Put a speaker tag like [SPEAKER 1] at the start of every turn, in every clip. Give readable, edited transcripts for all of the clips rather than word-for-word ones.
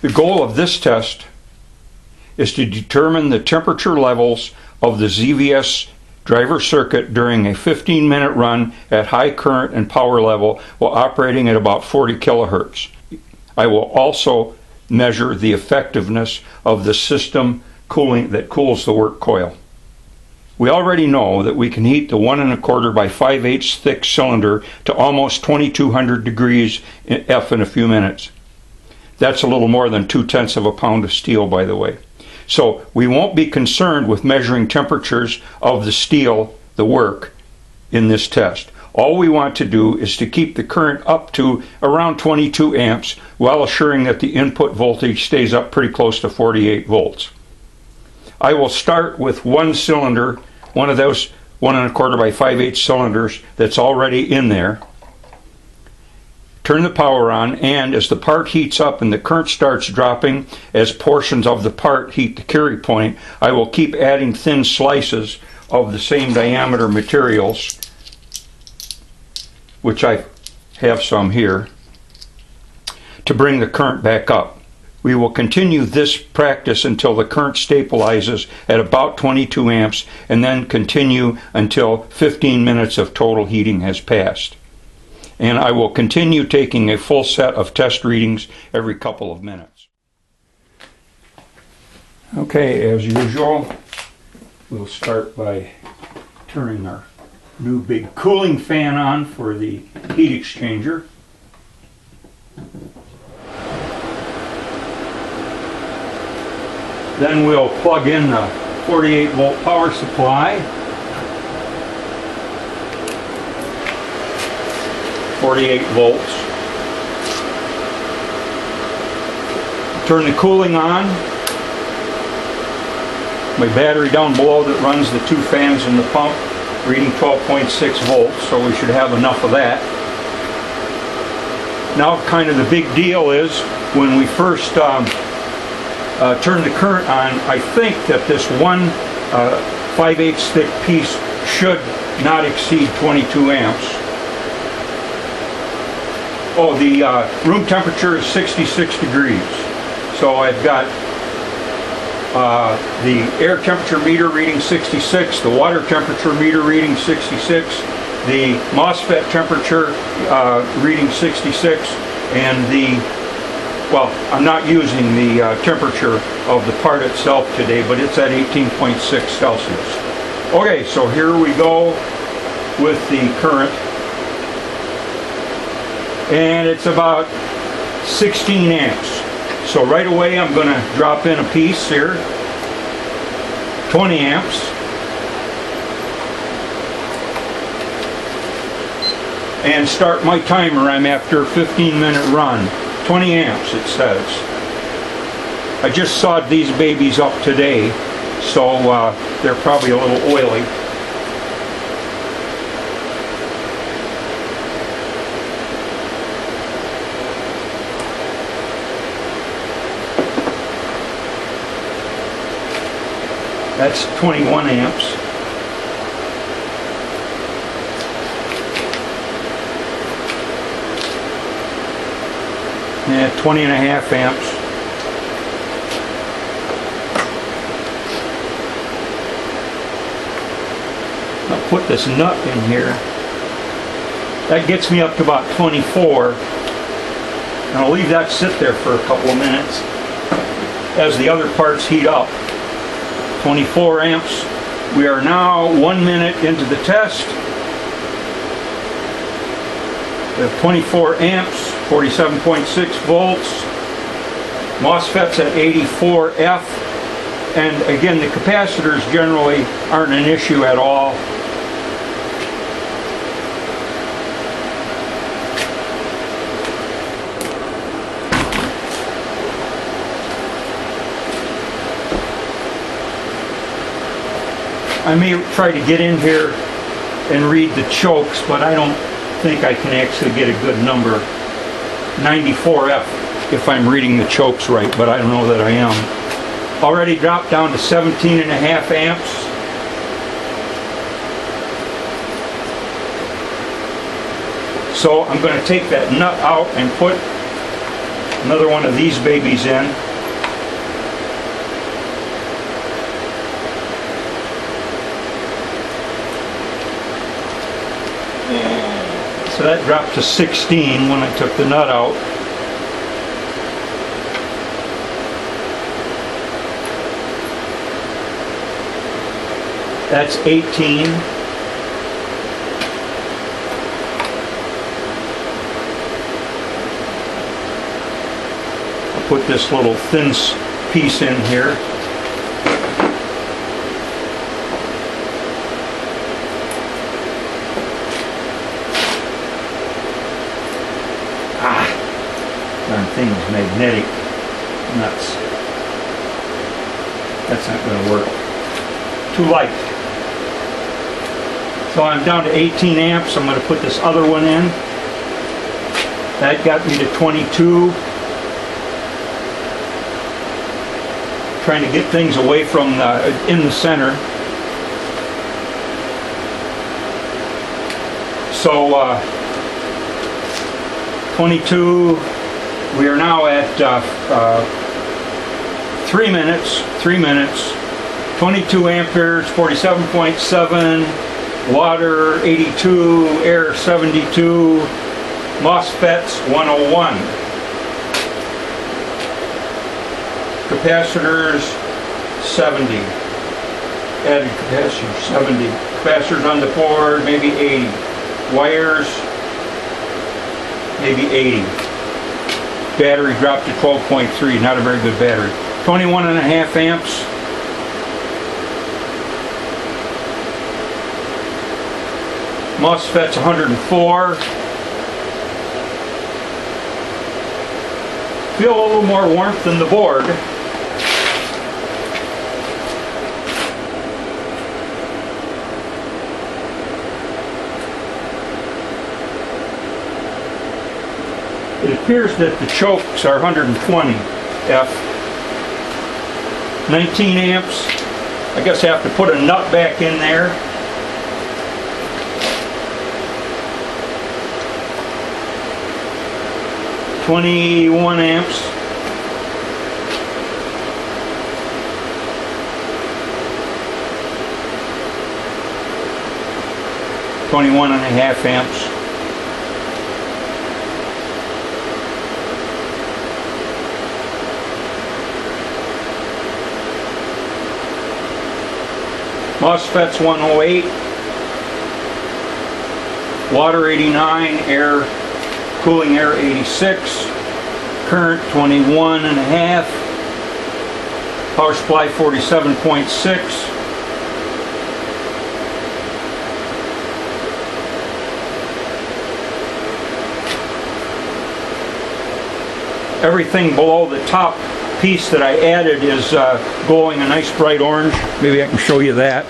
[SPEAKER 1] The goal of this test is to determine the temperature levels of the ZVS driver circuit during a 15-minute run at high current and power level while operating at about 40 kilohertz. I will also measure the effectiveness of the system cooling that cools the work coil. We already know that we can heat the 1 1/4 by 5/8 thick cylinder to almost 2200 degrees F in a few minutes. That's a little more than 2/10 of a pound of steel, by the way. So we won't be concerned with measuring temperatures of the steel, the work, in this test. All we want to do is to keep the current up to around 22 amps while assuring that the input voltage stays up pretty close to 48 volts. I will start with one cylinder, one of those 1 1/4 by 5/8 cylinders that's already in there. Turn the power on, and as the part heats up and the current starts dropping as portions of the part heat the carry point, I will keep adding thin slices of the same diameter materials, which I have some here, to bring the current back up. We will continue this practice until the current stabilizes at about 22 amps, and then continue until 15 minutes of total heating has passed. And I will continue taking a full set of test readings every couple of minutes. Okay, as usual, we'll start by turning our new big cooling fan on for the heat exchanger. Then we'll plug in the 48 volt power supply. 48 volts. Turn the cooling on. My battery down below that runs the 2 fans in the pump, reading 12.6 volts, so we should have enough of that. Now kind of the big deal is when we first turn the current on, I think that this one 5/8 thick piece should not exceed 22 amps. Oh, the room temperature is 66 degrees. So I've got the air temperature meter reading 66, the water temperature meter reading 66, the MOSFET temperature reading 66, and well, I'm not using the temperature of the part itself today, but it's at 18.6 Celsius. Okay, so here we go with the current. And it's about 16 amps. So right away I'm going to drop in a piece here, 20 amps. And start my timer. I'm after a 15-minute run. 20 amps it says. I just sawed these babies up today, so they're probably a little oily. That's 21 amps. Yeah, 20.5 amps. I'll put this nut in here. That gets me up to about 24. And I'll leave that sit there for a couple of minutes as the other parts heat up. 24 amps. We are now 1 minute into the test. We have 24 amps, 47.6 volts. MOSFET's at 84F. And again, the capacitors generally aren't an issue at all. I may try to get in here and read the chokes, but I don't think I can actually get a good number. 94F if I'm reading the chokes right, but I don't know that I am. Already dropped down to 17.5 amps. So I'm going to take that nut out and put Another one of these babies in. So that dropped to 16 when I took the nut out. That's 18. I'll put this little thin piece in here. Darn thing is magnetic. Nuts. That's not going to work. Too light. So I'm down to 18 amps. I'm going to put this other one in. That got me to 22. Trying to get things away from in the center. So 22. We are now at 3 minutes. 3 minutes. 22 amperes, 47.7, water 82, air 72, MOSFETs 101. Capacitors 70. Added capacitors 70. Capacitors on the board maybe 80. Wires maybe 80. Battery dropped to 12.3, not a very good battery. 21.5 amps. MOSFET's 104. Feel a little more warmth in the board. It appears that the chokes are 120 F. 19 amps. I guess I have to put a nut back in there. $21 amps. $21.5 amps. MOSFET's 108. Water 89. Air cooling air 86, current 21.5, power supply 47.6, everything below the top piece that I added is glowing a nice bright orange. Maybe I can show you that.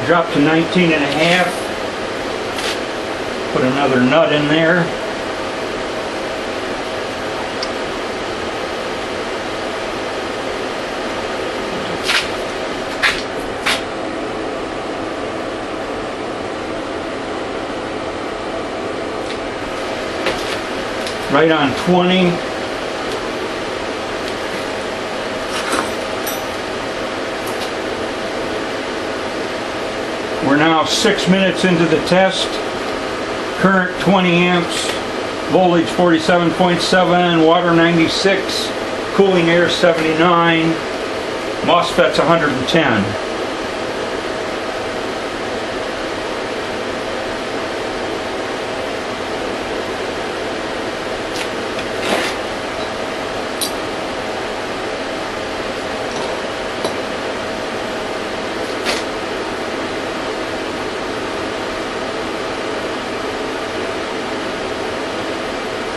[SPEAKER 1] Dropped to 19.5. Put another nut in there. Right on 20. We're now 6 minutes into the test. Current 20 amps, voltage 47.7, water 96, cooling air 79, MOSFET's 110.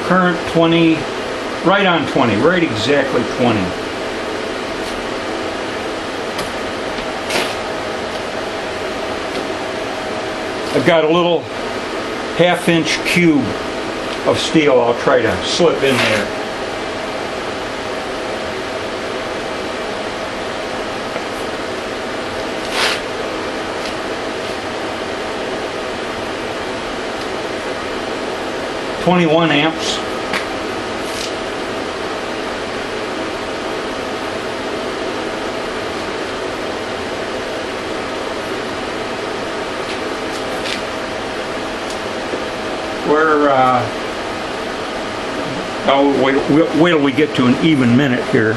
[SPEAKER 1] Current 20, right on 20, right exactly 20. I've got a little half-inch cube of steel I'll try to slip in there. .21 amps. Wait till we get to an even minute here.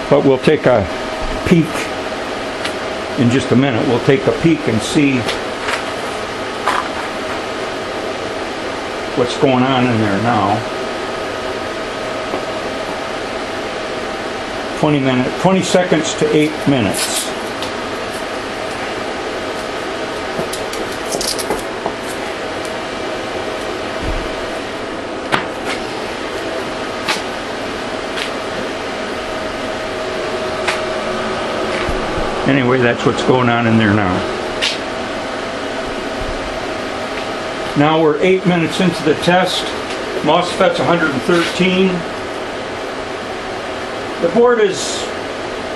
[SPEAKER 1] But we'll take a peek in just a minute. We'll take a peek and see what's going on in there now. 20 seconds to 8 minutes. Anyway, that's what's going on in there now. Now we're 8 minutes into the test. MOSFET's 113. The board is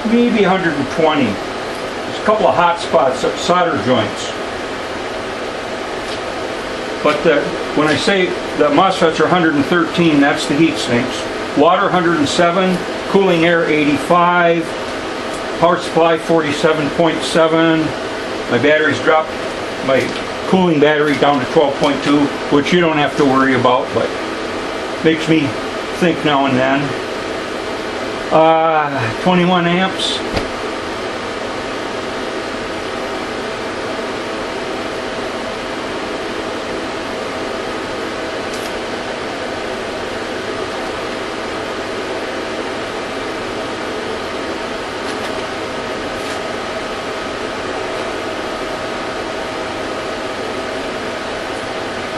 [SPEAKER 1] maybe 120. There's a couple of hot spots at solder joints. But when I say the MOSFETs are 113, that's the heat sinks. Water 107, cooling air 85, power supply 47.7. My battery's dropped my cooling battery down to 12.2, which you don't have to worry about, but makes me think now and then. 21 amps.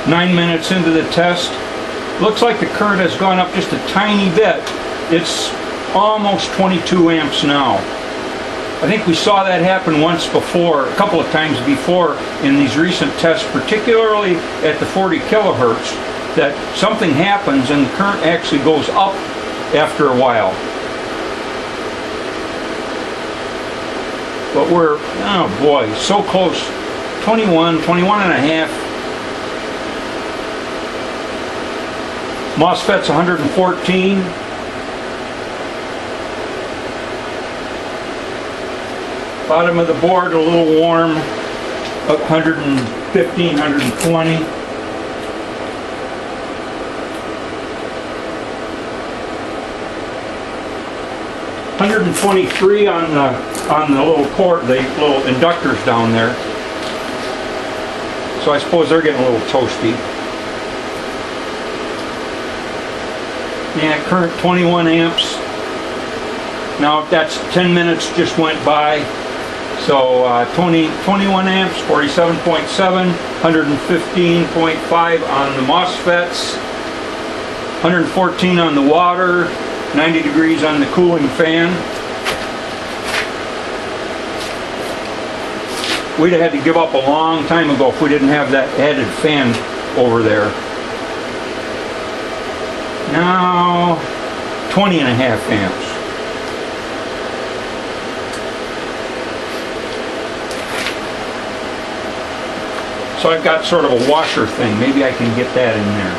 [SPEAKER 1] Nine minutes into the test. Looks like the current has gone up just a tiny bit. It's almost 22 amps now. I think we saw that happen once before, a couple of times before in these recent tests, particularly at the 40 kilohertz, that something happens and the current actually goes up after a while. But we're, oh boy, so close. 21 and a half. MOSFET's 114. Bottom of the board a little warm, 115, 120. $123 on the little cord, the little inductors down there. So I suppose they're getting a little toasty. Yeah, current 21 amps. Now that's 10 minutes just went by. So 21 amps, 47.7, 115.5 on the MOSFETs, 114 on the water, 90 degrees on the cooling fan. We'd have had to give up a long time ago if we didn't have that added fan over there. Now 20 and a half amps. So I've got sort of a washer thing. Maybe I can get that in there.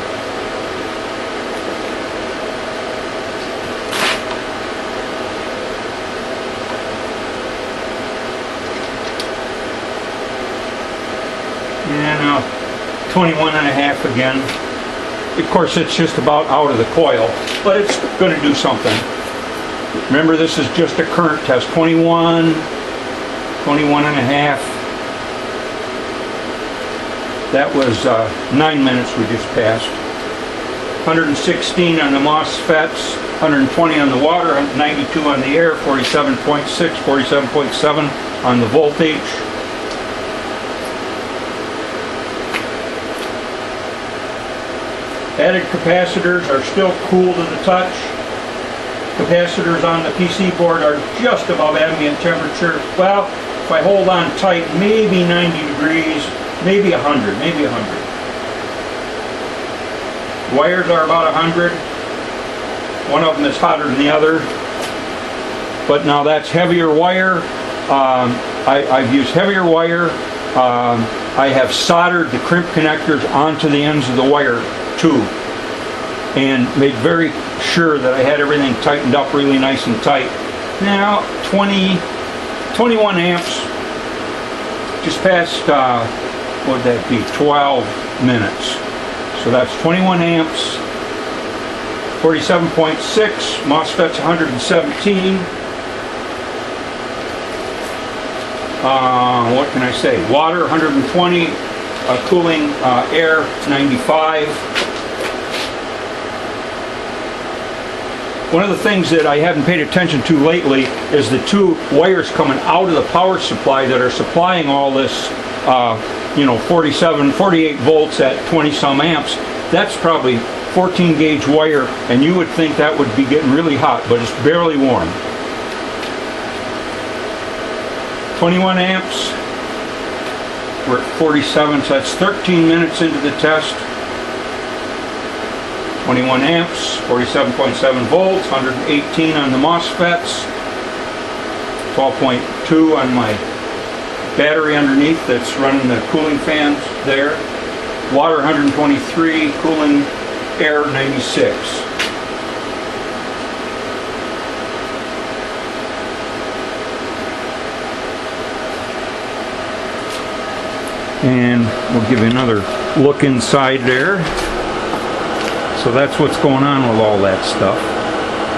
[SPEAKER 1] And now 21 and a half again. Of course, it's just about out of the coil, but it's going to do something. Remember, this is just a current test. 21 and a half. That was 9 minutes we just passed. 116 on the MOSFETs, 120 on the water, 92 on the air, 47.6, 47.7 on the voltage. Added capacitors are still cool to the touch. Capacitors on the PC board are just above ambient temperature. Well, if I hold on tight, maybe 90 degrees, maybe 100, maybe 100. Wires are about 100. One of them is hotter than the other. But now that's heavier wire. I've used heavier wire. I have soldered the crimp connectors onto the ends of the wire too, and made very sure that I had everything tightened up really nice and tight. Now 21 amps, just past, what would that be, 12 minutes. So that's 21 amps, 47.6, MOSFET's 117. What can I say? Water 120, cooling air 95. One of the things that I haven't paid attention to lately is the two wires coming out of the power supply that are supplying all this, 48 volts at 20 some amps. That's probably 14 gauge wire, and you would think that would be getting really hot, but it's barely warm. 21 amps, we're at 47, so that's 13 minutes into the test. 21 amps, 47.7 volts, 118 on the MOSFETs, 12.2 on my battery underneath that's running the cooling fans there. Water 123, cooling air 96. And we'll give you another look inside there. So that's what's going on with all that stuff.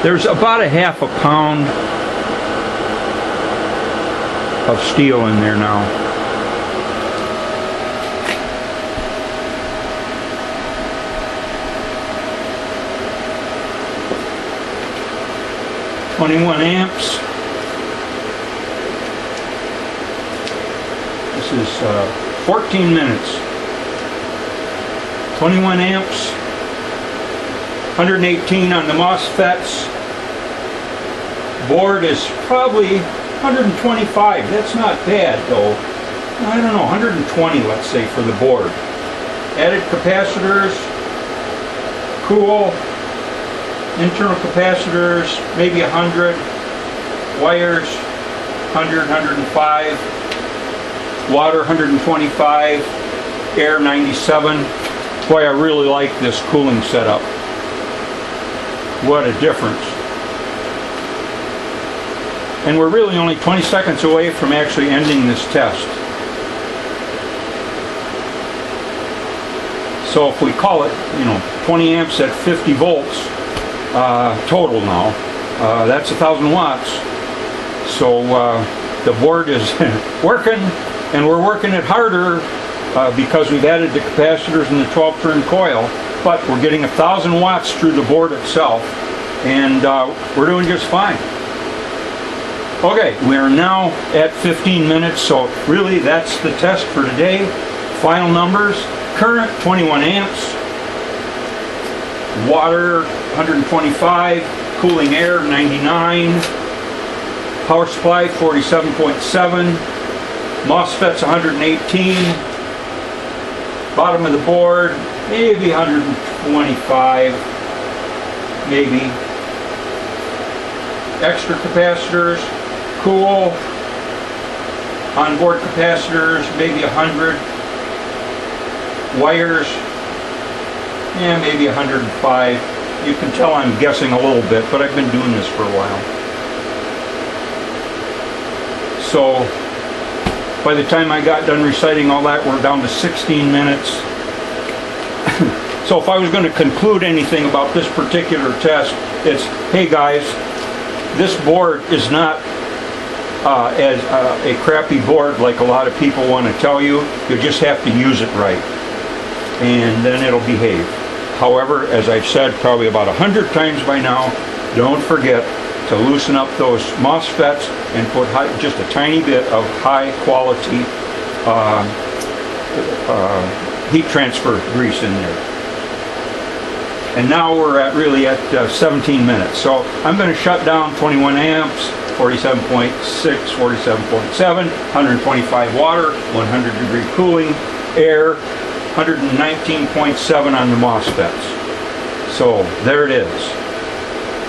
[SPEAKER 1] There's about a half a pound of steel in there now. (21 amps). This is 14 minutes. 21 amps. 118 on the MOSFETs. Board is probably 125. That's not bad though. I don't know, 120 let's say for the board. Added capacitors, cool, internal capacitors, maybe 100. Wires, 100, 105. Water 125. Air 97. Boy, I really like this cooling setup. What a difference. And we're really only 20 seconds away from actually ending this test. So if we call it, 20 amps at 50 volts total now, that's 1,000 watts. So the board is working, and we're working it harder because we've added the capacitors and the 12-turn coil. But we're getting 1,000 watts through the board itself, and we're doing just fine. Okay, we are now at 15 minutes, so really that's the test for today. Final numbers: current 21 amps, water 125, cooling air 99, power supply 47.7, MOSFETs 118, bottom of the board maybe 125, maybe. Extra capacitors, cool. Onboard capacitors, maybe 100. Wires, maybe 105. You can tell I'm guessing a little bit, but I've been doing this for a while. So, by the time I got done reciting all that, we're down to 16 minutes. So if I was going to conclude anything about this particular test, it's, hey guys, this board is not as a crappy board like a lot of people want to tell you. You just have to use it right, and then it'll behave. However, as I've said probably about 100 times by now, don't forget to loosen up those MOSFETs and put just a tiny bit of high quality heat transfer grease in there. And now we're at 17 minutes. So I'm going to shut down 21 amps, 47.6, 47.7, 125 water, 100 degree cooling, air, 119.7 on the MOSFETs. So there it is.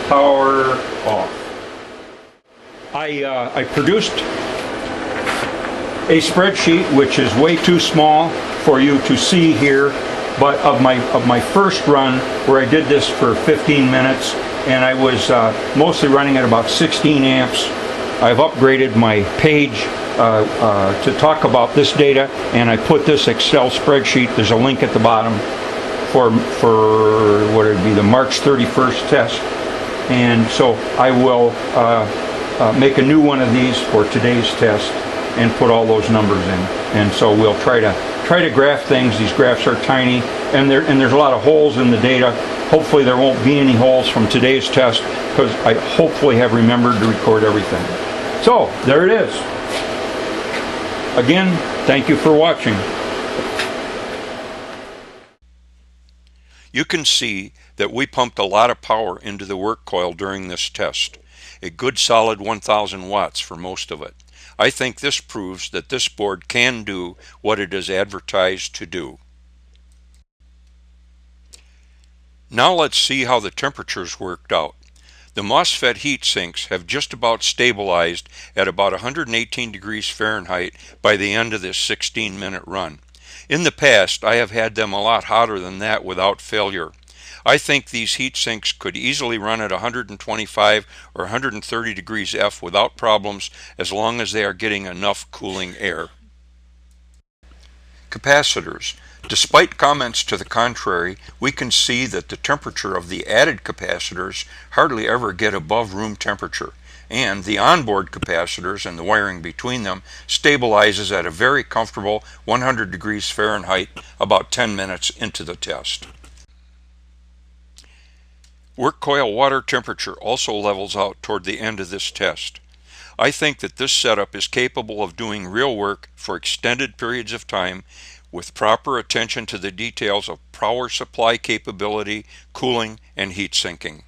[SPEAKER 1] Power off. I produced a spreadsheet which is way too small for you to see here, but of my first run where I did this for 15 minutes, and I was mostly running at about 16 amps. I've upgraded my page to talk about this data, and I put this Excel spreadsheet, there's a link at the bottom, for what would be the March 31st test. And so I will make a new one of these for today's test and put all those numbers in. And so we'll try to graph things. These graphs are tiny, and there's a lot of holes in the data. Hopefully there won't be any holes from today's test, because I hopefully have remembered to record everything. So there it is. Again, thank you for watching. You can see that we pumped a lot of power into the work coil during this test. A good solid 1,000 watts for most of it. I think this proves that this board can do what it is advertised to do. Now let's see how the temperatures worked out. The MOSFET heat sinks have just about stabilized at about 118 degrees Fahrenheit by the end of this 16-minute run. In the past, I have had them a lot hotter than that without failure. I think these heat sinks could easily run at 125 or 130 degrees F without problems, as long as they are getting enough cooling air. Capacitors. Despite comments to the contrary, we can see that the temperature of the added capacitors hardly ever get above room temperature, and the onboard capacitors and the wiring between them stabilizes at a very comfortable 100 degrees Fahrenheit about 10 minutes into the test. Work coil water temperature also levels out toward the end of this test. I think that this setup is capable of doing real work for extended periods of time with proper attention to the details of power supply capability, cooling, and heat sinking.